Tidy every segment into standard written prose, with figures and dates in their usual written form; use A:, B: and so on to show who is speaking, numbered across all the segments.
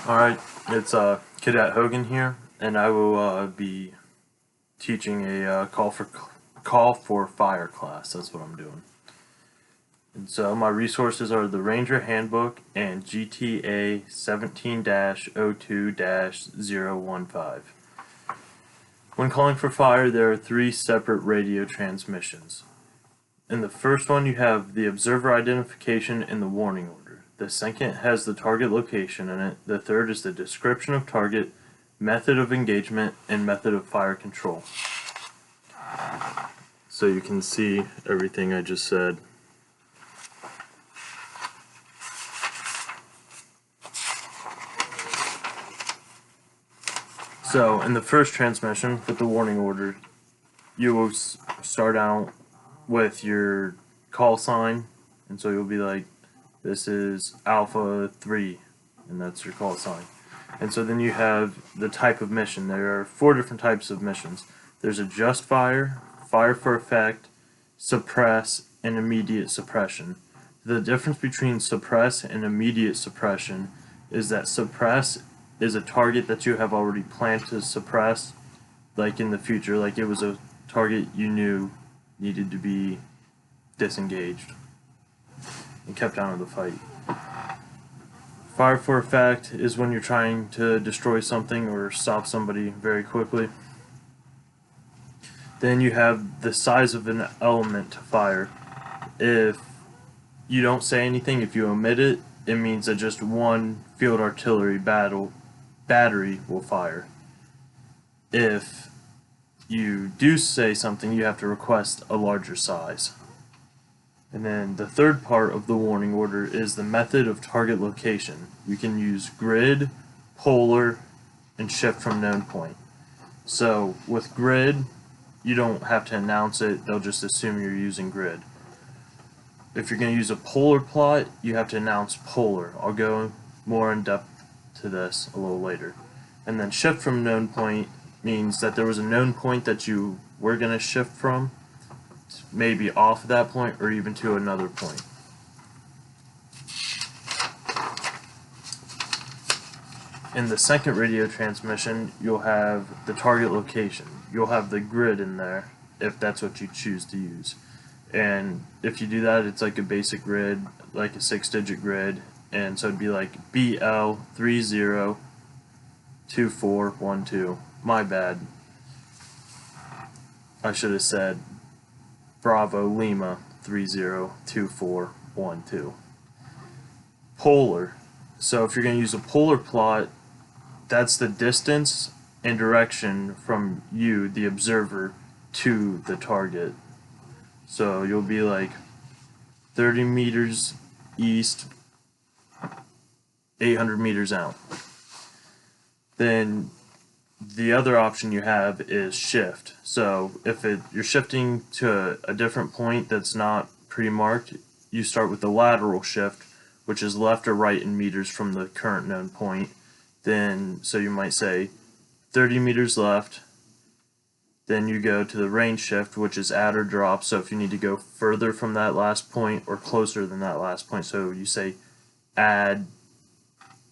A: Alright, it's Cadet Hogan here, and I will be teaching a call for fire class. That's what I'm doing. And so my resources are the Ranger Handbook and GTA 17-02-015. When calling for fire, there are three separate radio transmissions. In the first one, you have the observer identification and the warning order. The second has the target location in it. The third is the description of target, method of engagement, and method of fire control. So you can see everything I just said. So in the first transmission with the warning order, you will start out with your call sign, and so you'll be like, this is Alpha 3, and that's your call sign. And so then you have the type of mission. There are 4 different types of missions. There's a just fire, fire for effect, suppress, and immediate suppression. The difference between suppress and immediate suppression is that suppress is a target that you have already planned to suppress, like in the future, like it was a target you knew needed to be disengaged and kept out of the fight. Fire for effect is when you're trying to destroy something or stop somebody very quickly. Then you have the size of an element to fire. If you don't say anything, if you omit it, it means that just one field artillery battery will fire. If you do say something, you have to request a larger size. And then the third part of the warning order is the method of target location. You can use grid, polar, and shift from known point. So with grid, you don't have to announce it, they'll just assume you're using grid. If you're going to use a polar plot, you have to announce polar. I'll go more in depth to this a little later. And then shift from known point means that there was a known point that you were going to shift from, maybe off of that point or even to another point. In the second radio transmission, you'll have the target location. You'll have the grid in there if that's what you choose to use. And if you do that, it's like a basic grid, like a 6-digit grid, and so it'd be like BL302412. My bad. I should have said Bravo Lima 302412. Polar. So if you're going to use a polar plot, that's the distance and direction from you, the observer, to the target. So you'll be like 30 meters east, 800 meters out. Then the other option you have is shift. So if you're shifting to a different point that's not pre-marked, you start with the lateral shift, which is left or right in meters from the current known point. Then, so you might say 30 meters left. Then you go to the range shift, which is add or drop. So if you need to go further from that last point or closer than that last point, so you say add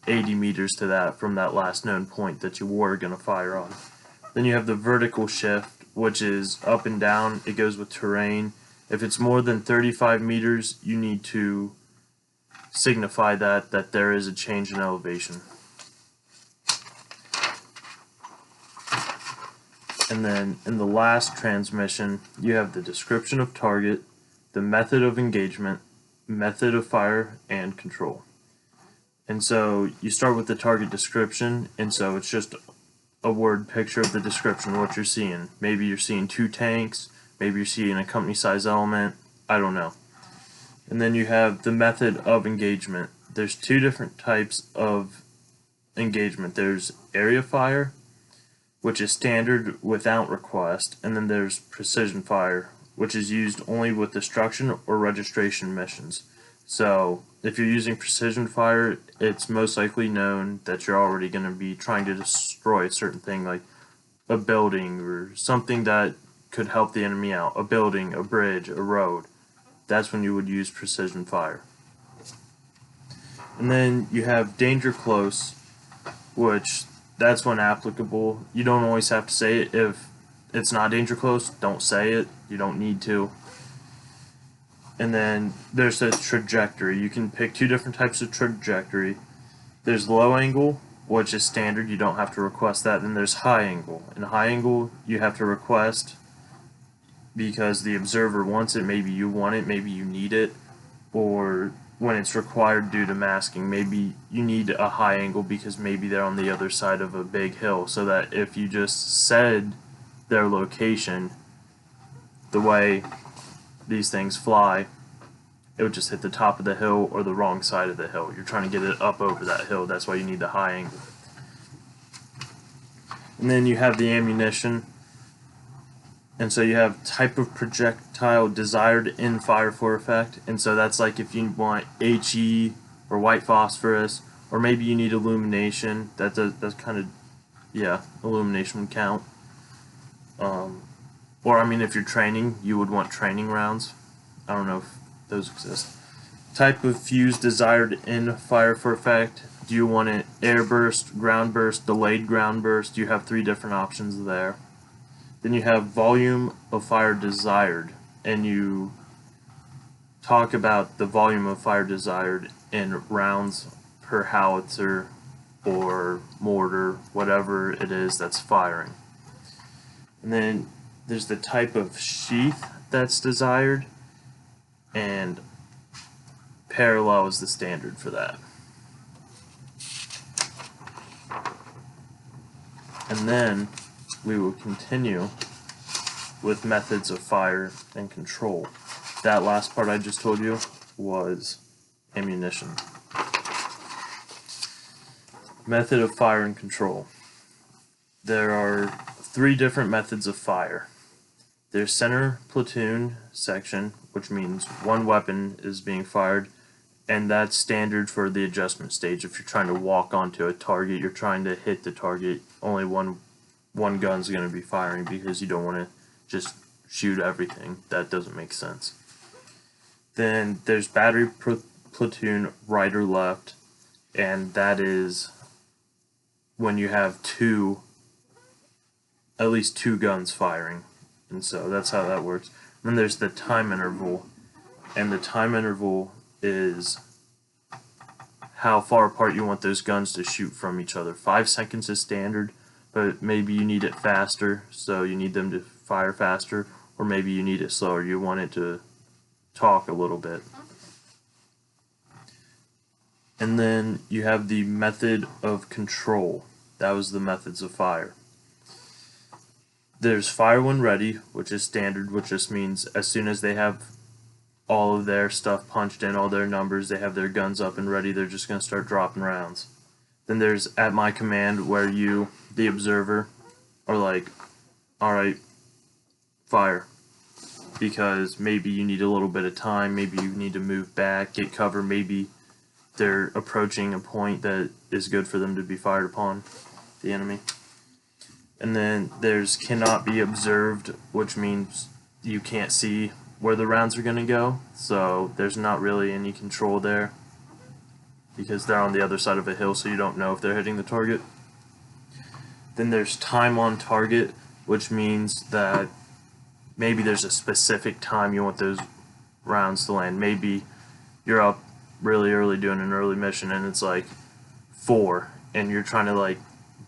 A: 80 meters to that from that last known point that you were going to fire on. Then you have the vertical shift, which is up and down. It goes with terrain. If it's more than 35 meters, you need to signify that there is a change in elevation. And then in the last transmission, you have the description of target, the method of engagement, method of fire, and control. And so you start with the target description, and so it's just a word picture of the description, what you're seeing. Maybe you're seeing 2 tanks, maybe you're seeing a company size element, I don't know. And then you have the method of engagement. There's 2 different types of engagement. There's area fire, which is standard without request, and then there's precision fire, which is used only with destruction or registration missions. So if you're using precision fire, it's most likely known that you're already going to be trying to destroy a certain thing, like a building or something that could help the enemy out. A building, a bridge, a road. That's when you would use precision fire. And then you have danger close, which that's when applicable. You don't always have to say it. If it's not danger close, don't say it. You don't need to. And then there's the trajectory. You can pick two different types of trajectory. There's low angle, which is standard. You don't have to request that. Then there's high angle. In high angle, you have to request because the observer wants it. Maybe you want it. Maybe you need it. Or when it's required due to masking, maybe you need a high angle because maybe they're on the other side of a big hill, so that if you just said their location, the way these things fly, it would just hit the top of the hill or the wrong side of the hill. You're trying to get it up over that hill. That's why you need the high angle. And then you have the ammunition. And so you have type of projectile desired in fire for effect. And so that's like if you want HE or white phosphorus, or maybe you need illumination. That's kind of, yeah, illumination would count. Or I mean, if you're training, you would want training rounds. I don't know if those exist. Type of fuse desired in fire for effect. Do you want it air burst, ground burst, delayed ground burst? You have three different options there. Then you have volume of fire desired, and you talk about the volume of fire desired in rounds per howitzer or mortar, whatever it is that's firing. And then there's the type of sheath that's desired, and parallel is the standard for that. And then we will continue with methods of fire and control. That last part I just told you was ammunition. Method of fire and control. There are three different methods of fire. There's center platoon section, which means one weapon is being fired, and that's standard for the adjustment stage. If you're trying to walk onto a target, you're trying to hit the target, only one gun's going to be firing because you don't want to just shoot everything. That doesn't make sense. Then there's battery platoon right or left, and that is when you have at least two guns firing. And so that's how that works. And then there's the time interval, and the time interval is how far apart you want those guns to shoot from each other. 5 seconds is standard, but maybe you need it faster, so you need them to fire faster, or maybe you need it slower. You want it to talk a little bit. And then you have the method of control. That was the methods of fire. There's fire when ready, which is standard, which just means as soon as they have all of their stuff punched in, all their numbers, they have their guns up and ready, they're just going to start dropping rounds. Then there's at my command, where you, the observer, are like, alright, fire. Because maybe you need a little bit of time, maybe you need to move back, get cover, maybe they're approaching a point that is good for them to be fired upon, the enemy. And then there's cannot be observed, which means you can't see where the rounds are going to go, so there's not really any control there because they're on the other side of a hill, so you don't know if they're hitting the target. Then there's time on target, which means that maybe there's a specific time you want those rounds to land. Maybe you're up really early doing an early mission and it's like 4 and you're trying to like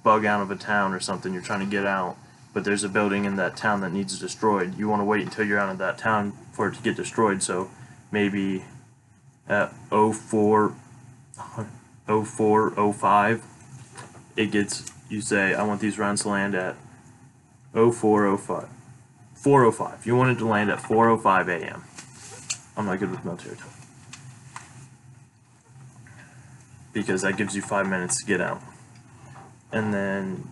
A: bug out of a town or something, you're trying to get out, but there's a building in that town that needs destroyed. You want to wait until you're out of that town for it to get destroyed, so maybe at 04, 05, it gets, you say, I want these rounds to land at 0405. 4:05. You want it to land at 4:05 a.m. I'm not good with military time. Because that gives you 5 minutes to get out. And then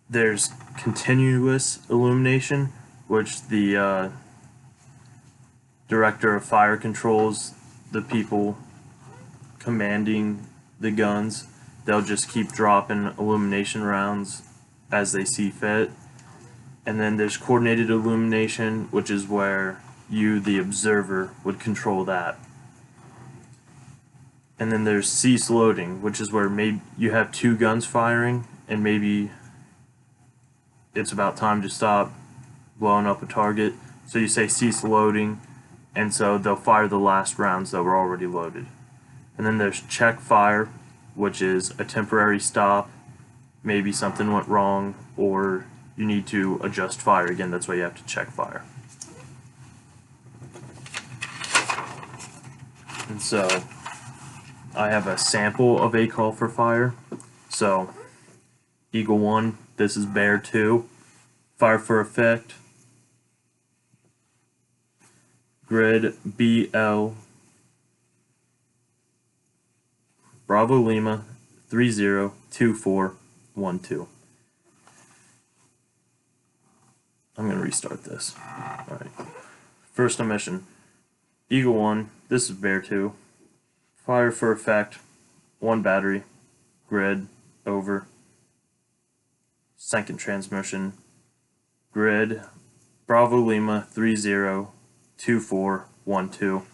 A: there's continuous illumination, which the director of fire controls the people commanding the guns. They'll just keep dropping illumination rounds as they see fit. And then there's coordinated illumination, which is where you, the observer, would control that. And then there's cease loading, which is where maybe you have two guns firing and maybe it's about time to stop blowing up a target. So you say cease loading, and so they'll fire the last rounds that were already loaded. And then there's check fire, which is a temporary stop. Maybe something went wrong or you need to adjust fire again. That's why you have to check fire. And so I have a sample of a call for fire. So Eagle 1, this is Bear 2, fire for effect, grid BL, Bravo Lima 302412. I'm going to restart this. Alright. First omission. Eagle 1, this is Bear 2. Fire for effect, 1 battery, grid, over. Second transmission, grid, Bravo Lima 302412,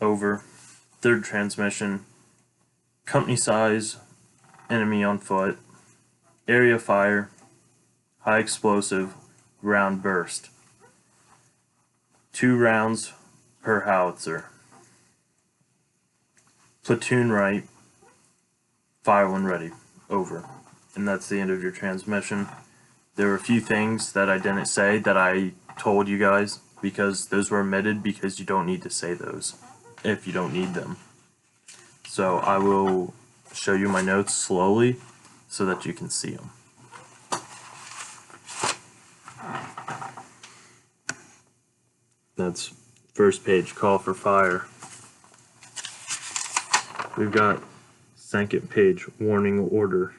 A: over. Third transmission, company size, enemy on foot, area fire, high explosive, round burst. 2 rounds per howitzer. Platoon right, fire when ready, over. And that's the end of your transmission. There were a few things that I didn't say that I told you guys because those were omitted because you don't need to say those if you don't need them. So I will show you my notes slowly so that you can see them. That's first page, call for fire. We've got second page, warning order.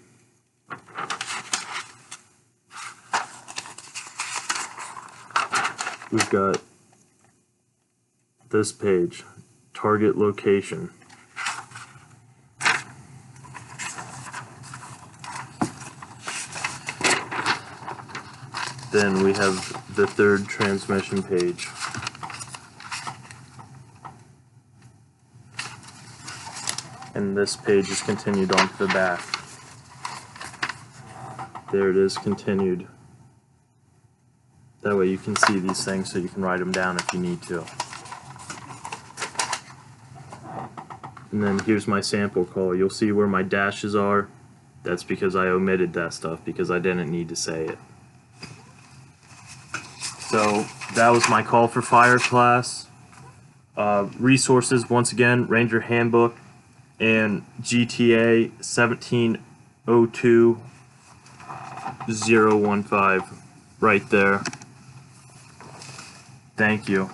A: We've got this page, target location. Then we have the third transmission page. And this page is continued on to the back. There it is, continued. That way you can see these things so you can write them down if you need to. And then here's my sample call. You'll see where my dashes are. That's because I omitted that stuff because I didn't need to say it. So that was my call for fire class. Resources, once again, Ranger Handbook and GTA 1702015 right there. Thank you.